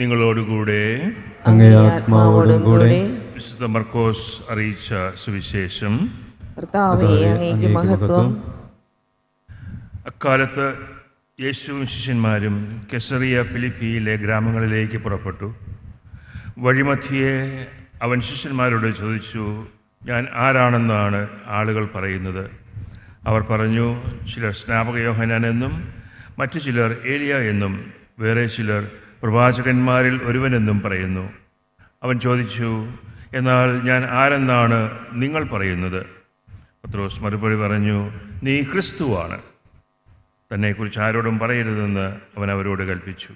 നിങ്ങളോടുകൂടെ അങ്ങേ ആത്മാവോടും കൂടെ. വിശുദ്ധ മർക്കോസ് അറിയിച്ച സുവിശേഷം. കർത്താവേ, അങ്ങേക്ക് മഹത്വം. അക്കാലത്ത് യേശുവും ശിഷ്യന്മാരും കെസറിയ ഫിലിപ്പിയിലെ ഗ്രാമങ്ങളിലേക്ക് പുറപ്പെട്ടു. വഴിമധ്യേ അവൻ ശിഷ്യന്മാരോട് ചോദിച്ചു, ഞാൻ ആരാണെന്നാണ് ആളുകൾ പറയുന്നത്? അവർ പറഞ്ഞു, ചിലർ സ്നാപക യോഹന്നാൻ എന്നും, മറ്റു ചിലർ ഏലിയ എന്നും, വേറെ ചിലർ പ്രവാചകന്മാരിൽ ഒരുവനെന്നും പറയുന്നു. അവൻ ചോദിച്ചു, എന്നാൽ ഞാൻ ആരെന്നാണ് നിങ്ങൾ പറയുന്നത്? പത്രോസ് മറുപടി പറഞ്ഞു, നീ ക്രിസ്തുവാണ്. തന്നെക്കുറിച്ച് ആരോടും പറയരുതെന്ന് അവൻ അവരോട് കൽപ്പിച്ചു.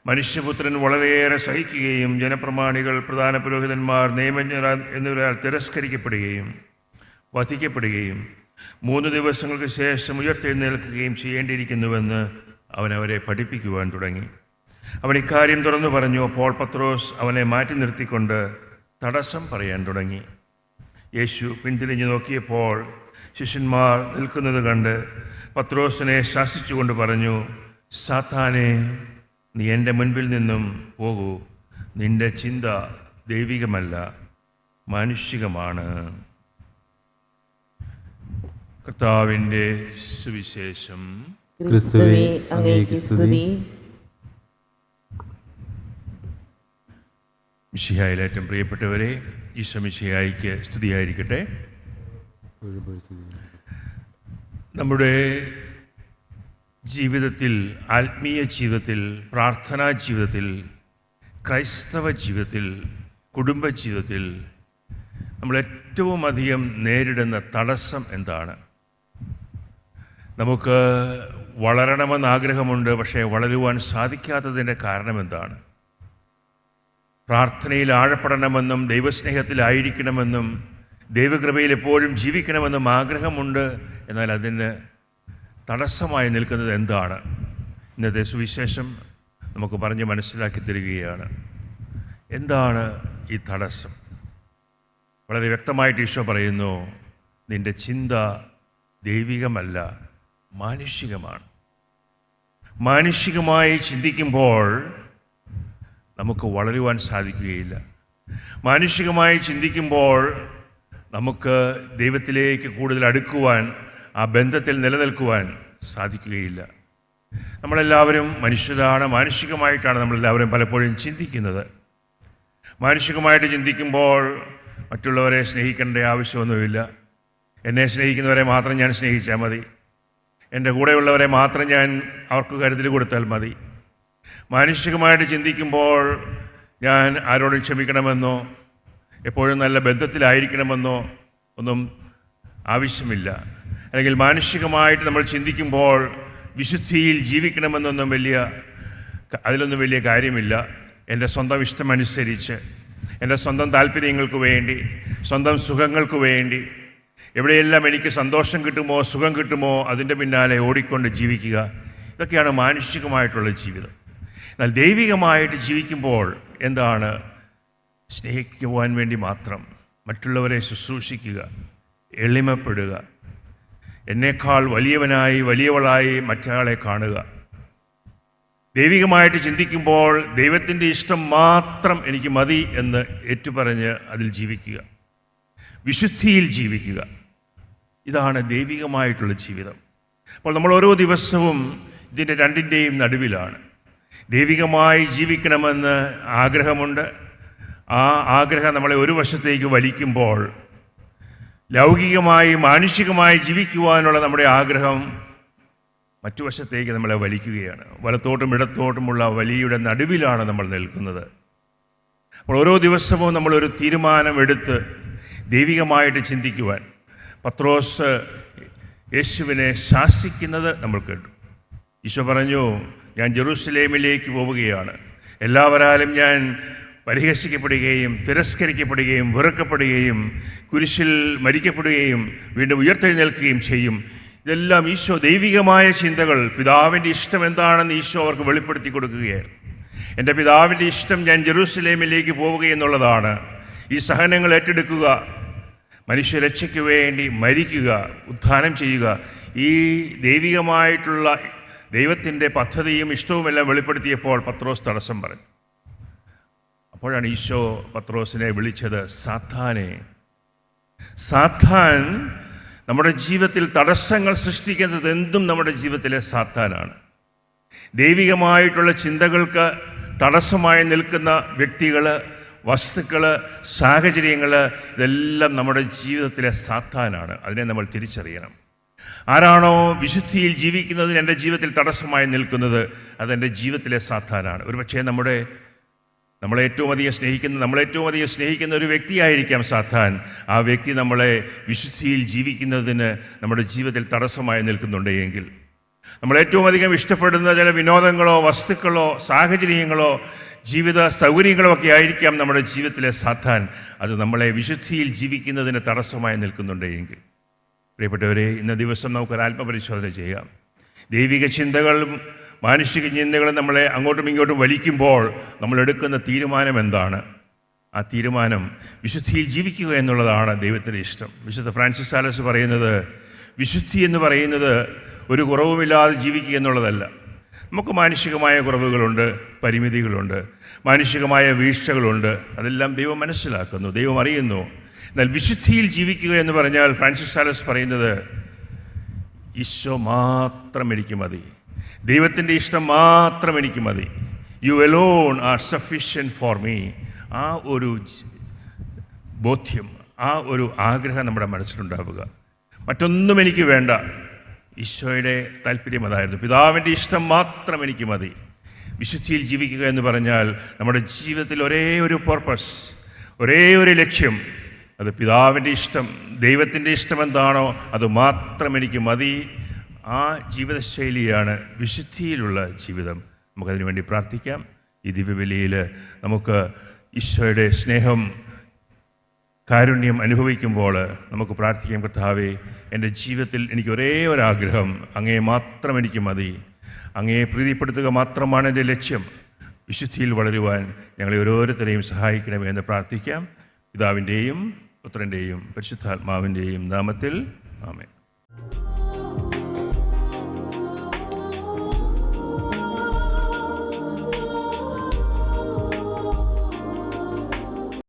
മനുഷ്യപുത്രൻ വളരെയേറെ സഹിക്കുകയും ജനപ്രമാണികൾ, പ്രധാന പുരോഹിതന്മാർ, നിയമജ്ഞർ എന്നിവരാൽ തിരസ്കരിക്കപ്പെടുകയും വധിക്കപ്പെടുകയും 3 ദിവസങ്ങൾക്ക് ശേഷം ഉയർത്തെഴുന്നേൽക്കുകയും ചെയ്യേണ്ടിയിരിക്കുന്നുവെന്ന് അവൻ അവരെ പഠിപ്പിക്കുവാൻ തുടങ്ങി. അവൻ ഇക്കാര്യം തുറന്നു പറഞ്ഞു. അപ്പോൾ പത്രോസ് അവനെ മാറ്റി നിർത്തിക്കൊണ്ട് തടസ്സം പറയാൻ തുടങ്ങി. യേശു പിന്തിരിഞ്ഞു നോക്കിയപ്പോൾ ശിഷ്യന്മാർ നിൽക്കുന്നത് കണ്ട് പത്രോസിനെ ശാസിച്ചുകൊണ്ട് പറഞ്ഞു, സാത്താനെ, നീ എൻ്റെ മുൻപിൽ നിന്നും പോകൂ. നിന്റെ ചിന്ത ദൈവികമല്ല, മാനുഷികമാണ്. കർത്താവിൻ്റെ സുവിശേഷം. ക്രിസ്തുവേ, അങ്ങേക്ക് സ്തുതി. മിശിഹായിൽ ഏറ്റവും പ്രിയപ്പെട്ടവരെ, ഈശോ മിശിഹായ്ക്ക് സ്തുതിയായിരിക്കട്ടെ. നമ്മുടെ ജീവിതത്തിൽ, ആത്മീയ ജീവിതത്തിൽ, പ്രാർത്ഥനാ ജീവിതത്തിൽ, ക്രൈസ്തവ ജീവിതത്തിൽ, കുടുംബ ജീവിതത്തിൽ നമ്മൾ ഏറ്റവും അധികം നേരിടുന്ന തടസ്സം എന്താണ്? നമുക്ക് വളരണമെന്ന് ആഗ്രഹമുണ്ട്, പക്ഷേ വളരുവാൻ സാധിക്കാത്തതിൻ്റെ കാരണം എന്താണ്? പ്രാർത്ഥനയിൽ ആഴപ്പെടണമെന്നും ദൈവസ്നേഹത്തിലായിരിക്കണമെന്നും ദൈവകൃപയിൽ എപ്പോഴും ജീവിക്കണമെന്നും ആഗ്രഹമുണ്ട്. എന്നാൽ അതിന് തടസ്സമായി നിൽക്കുന്നത് എന്താണ്? ഇന്നത്തെ സുവിശേഷം നമുക്ക് പറഞ്ഞ് മനസ്സിലാക്കി തരികയാണ്. എന്താണ് ഈ തടസ്സം? വളരെ വ്യക്തമായിട്ട് ഈശോ പറയുന്നു, നിൻ്റെ ചിന്ത ദൈവികമല്ല, മാനുഷികമാണ്. മാനുഷികമായി ചിന്തിക്കുമ്പോൾ നമുക്ക് വളരുവാൻ സാധിക്കുകയില്ല. മാനുഷികമായി ചിന്തിക്കുമ്പോൾ നമുക്ക് ദൈവത്തിലേക്ക് കൂടുതൽ അടുക്കുവാൻ, ആ ബന്ധത്തിൽ നിലനിൽക്കുവാൻ സാധിക്കുകയില്ല. നമ്മളെല്ലാവരും മനുഷ്യരാണ്. മാനുഷികമായിട്ടാണ് നമ്മളെല്ലാവരും പലപ്പോഴും ചിന്തിക്കുന്നത്. മാനുഷികമായിട്ട് ചിന്തിക്കുമ്പോൾ മറ്റുള്ളവരെ സ്നേഹിക്കേണ്ട ആവശ്യമൊന്നുമില്ല. എന്നെ സ്നേഹിക്കുന്നവരെ മാത്രം ഞാൻ സ്നേഹിച്ചാൽ മതി. എൻ്റെ കൂടെയുള്ളവരെ മാത്രം ഞാൻ അവർക്ക് കരുതൽ കൊടുത്താൽ മതി. മാനുഷികമായിട്ട് ചിന്തിക്കുമ്പോൾ ഞാൻ ആരോടും ക്ഷമിക്കണമെന്നോ എപ്പോഴും നല്ല ബന്ധത്തിലായിരിക്കണമെന്നോ ഒന്നും ആവശ്യമില്ല. അല്ലെങ്കിൽ മാനുഷികമായിട്ട് നമ്മൾ ചിന്തിക്കുമ്പോൾ വിശുദ്ധിയിൽ ജീവിക്കണമെന്നൊന്നും അതിലൊന്നും വലിയ കാര്യമില്ല. എൻ്റെ സ്വന്തം ഇഷ്ടമനുസരിച്ച്, എൻ്റെ സ്വന്തം താല്പര്യങ്ങൾക്ക് വേണ്ടി, സ്വന്തം സുഖങ്ങൾക്ക് വേണ്ടി, എവിടെയെല്ലാം എനിക്ക് സന്തോഷം കിട്ടുമോ, സുഖം കിട്ടുമോ, അതിൻ്റെ പിന്നാലെ ഓടിക്കൊണ്ട് ജീവിക്കുക. ഇതൊക്കെയാണ് മാനുഷികമായിട്ടുള്ള ജീവിതം. എന്നാൽ ദൈവികമായിട്ട് ജീവിക്കുമ്പോൾ എന്താണ്? സ്നേഹിക്കുവാൻ വേണ്ടി മാത്രം, മറ്റുള്ളവരെ ശുശ്രൂഷിക്കുക, എളിമപ്പെടുക, എന്നേക്കാൾ വലിയവനായി വലിയവളായി മറ്റയാളെ കാണുക. ദൈവികമായിട്ട് ചിന്തിക്കുമ്പോൾ ദൈവത്തിൻ്റെ ഇഷ്ടം മാത്രം എനിക്ക് മതി എന്ന് ഏറ്റുപറഞ്ഞ് അതിൽ ജീവിക്കുക, വിശുദ്ധിയിൽ ജീവിക്കുക. ഇതാണ് ദൈവികമായിട്ടുള്ള ജീവിതം. അപ്പോൾ നമ്മൾ ഓരോ ദിവസവും ഇതിൻ്റെ രണ്ടിൻ്റെയും നടുവിലാണ്. ദൈവികമായി ജീവിക്കണമെന്ന് ആഗ്രഹമുണ്ട്. ആ ആഗ്രഹം നമ്മളെ ഒരു വശത്തേക്ക് വലിക്കുമ്പോൾ ലൗകികമായി, മാനുഷികമായി ജീവിക്കുവാനുള്ള നമ്മുടെ ആഗ്രഹം മറ്റു വശത്തേക്ക് നമ്മളെ വലിക്കുകയാണ്. വലത്തോട്ടും ഇടത്തോട്ടുമുള്ള വലിയുടെ നടുവിലാണ് നമ്മൾ നിൽക്കുന്നത്. അപ്പോൾ ഓരോ ദിവസവും നമ്മളൊരു തീരുമാനമെടുത്ത് ദൈവികമായിട്ട് ചിന്തിക്കുവാൻ പത്രോസ് യേശുവിനെ ശാസിക്കുന്നത് നമ്മൾ കേട്ടു. ഈശോ പറഞ്ഞു, ഞാൻ ജെറൂസലേമിലേക്ക് പോവുകയാണ്. എല്ലാവരാലും ഞാൻ പരിഹസിക്കപ്പെടുകയും തിരസ്കരിക്കപ്പെടുകയും വെറുക്കപ്പെടുകയും കുരിശിൽ മരിക്കപ്പെടുകയും വീണ്ടും ഉയർത്തെഴുന്നേൽക്കുകയും ചെയ്യും. ഇതെല്ലാം ഈശോ ദൈവികമായ ചിന്തകൾ, പിതാവിൻ്റെ ഇഷ്ടം എന്താണെന്ന് ഈശോ അവർക്ക് വെളിപ്പെടുത്തി കൊടുക്കുകയായിരുന്നു. എൻ്റെ പിതാവിൻ്റെ ഇഷ്ടം ഞാൻ ജെറൂസലേമിലേക്ക് പോവുകയെന്നുള്ളതാണ്. ഈ സഹനങ്ങൾ ഏറ്റെടുക്കുക, മനുഷ്യരക്ഷയ്ക്ക് വേണ്ടി മരിക്കുക, ഉത്ഥാനം ചെയ്യുക. ഈ ദൈവികമായിട്ടുള്ള ദൈവത്തിൻ്റെ പദ്ധതിയും ഇഷ്ടവുമെല്ലാം വെളിപ്പെടുത്തിയപ്പോൾ പത്രോസ് തടസ്സം പറഞ്ഞു. അപ്പോഴാണ് ഈശോ പത്രോസിനെ വിളിച്ചത് സാത്താനെ. സാത്താൻ നമ്മുടെ ജീവിതത്തിൽ തടസ്സങ്ങൾ സൃഷ്ടിക്കുന്നത് എന്തും നമ്മുടെ ജീവിതത്തിലെ സാത്താനാണ്. ദൈവികമായിട്ടുള്ള ചിന്തകൾക്ക് തടസ്സമായി നിൽക്കുന്ന വ്യക്തികൾ, വസ്തുക്കൾ, സാഹചര്യങ്ങൾ, ഇതെല്ലാം നമ്മുടെ ജീവിതത്തിലെ സാത്താനാണ്. അതിനെ നമ്മൾ തിരിച്ചറിയണം. ആരാണോ വിശുദ്ധിയിൽ ജീവിക്കുന്നതിന് എൻ്റെ ജീവിതത്തിൽ തടസ്സമായി നിൽക്കുന്നത്, അതെൻ്റെ ജീവിതത്തിലെ സാത്താനാണ്. ഒരുപക്ഷേ നമ്മളേറ്റവും അധികം സ്നേഹിക്കുന്ന ഒരു വ്യക്തിയായിരിക്കാം സാത്താൻ. ആ വ്യക്തി നമ്മളെ വിശുദ്ധിയിൽ ജീവിക്കുന്നതിന് നമ്മുടെ ജീവിതത്തിൽ തടസ്സമായി നിൽക്കുന്നുണ്ട് എങ്കിൽ, നമ്മളേറ്റവും അധികം ഇഷ്ടപ്പെടുന്ന ചില വിനോദങ്ങളോ വസ്തുക്കളോ സാഹചര്യങ്ങളോ ജീവിത സൗകര്യങ്ങളോ ഒക്കെ ആയിരിക്കാം നമ്മുടെ ജീവിതത്തിലെ സാത്താൻ. അത് നമ്മളെ വിശുദ്ധിയിൽ ജീവിക്കുന്നതിന് തടസ്സമായി നിൽക്കുന്നുണ്ട് എങ്കിൽ, പ്രിയപ്പെട്ടവരെ, ഇന്ന ദിവസം നമുക്കൊരു ആത്മപരിശോധന ചെയ്യാം. ദൈവിക ചിന്തകളും മാനുഷിക ചിന്തകളും നമ്മളെ അങ്ങോട്ടും ഇങ്ങോട്ടും വലിക്കുമ്പോൾ നമ്മൾ എടുക്കുന്ന തീരുമാനം എന്താണ്? ആ തീരുമാനം വിശുദ്ധിയിൽ ജീവിക്കുക എന്നുള്ളതാണ് ദൈവത്തിൻ്റെ ഇഷ്ടം. വിശുദ്ധ ഫ്രാൻസിസ് സാലസ് പറയുന്നത്, വിശുദ്ധി എന്ന് പറയുന്നത് ഒരു കുറവുമില്ലാതെ ജീവിക്കുക എന്നുള്ളതല്ല. നമുക്ക് മാനുഷികമായ കുറവുകളുണ്ട്, പരിമിതികളുണ്ട്, മാനുഷികമായ വീഴ്ചകളുണ്ട്. അതെല്ലാം ദൈവം മനസ്സിലാക്കുന്നു, ദൈവം അറിയുന്നു. എന്നാൽ വിശുദ്ധിയിൽ ജീവിക്കുക എന്ന് പറഞ്ഞാൽ ഫ്രാൻസിസ് സാലസ് പറയുന്നത്, ഈശോ മാത്രം എനിക്ക് മതി, ദൈവത്തിൻ്റെ ഇഷ്ടം മാത്രം എനിക്ക് മതി, you alone are sufficient for me. ആ ഒരു ബോധ്യം, ആ ഒരു ആഗ്രഹം നമ്മുടെ മനസ്സിലുണ്ടാവുക. മറ്റൊന്നും എനിക്ക് വേണ്ട. ഈശോയുടെ താല്പര്യം അതായിരുന്നു. പിതാവിൻ്റെ ഇഷ്ടം മാത്രം എനിക്ക് മതി. വിശുദ്ധിയിൽ ജീവിക്കുക എന്ന് പറഞ്ഞാൽ നമ്മുടെ ജീവിതത്തിൽ ഒരേ ഒരു പർപ്പസ്, ഒരേ ഒരു ലക്ഷ്യം, അത് പിതാവിൻ്റെ ഇഷ്ടം, ദൈവത്തിൻ്റെ ഇഷ്ടം എന്താണോ അത് മാത്രം എനിക്ക് മതി. ആ ജീവിതശൈലിയാണ് വിശുദ്ധിയിലുള്ള ജീവിതം. നമുക്കതിനു വേണ്ടി പ്രാർത്ഥിക്കാം. ഈ ദിവ്യബലിയിൽ നമുക്ക് ഈശോയുടെ സ്നേഹം, കാരുണ്യം അനുഭവിക്കുമ്പോൾ നമുക്ക് പ്രാർത്ഥിക്കാം, കർത്താവേ, എൻ്റെ ജീവിതത്തിൽ എനിക്ക് ഒരേ ഒരാഗ്രഹം, അങ്ങയെ മാത്രം എനിക്ക് മതി, അങ്ങയെ പ്രീതിപ്പെടുത്തുക മാത്രമാണ് എൻ്റെ ലക്ഷ്യം. വിശുദ്ധിയിൽ വളരുവാൻ ഞങ്ങളെ ഓരോരുത്തരെയും സഹായിക്കണമേ എന്ന് പ്രാർത്ഥിക്കാം. പിതാവിൻ്റെയും പുത്രൻ്റെയും പരിശുദ്ധാത്മാവിൻ്റെയും നാമത്തിൽ ആമേൻ.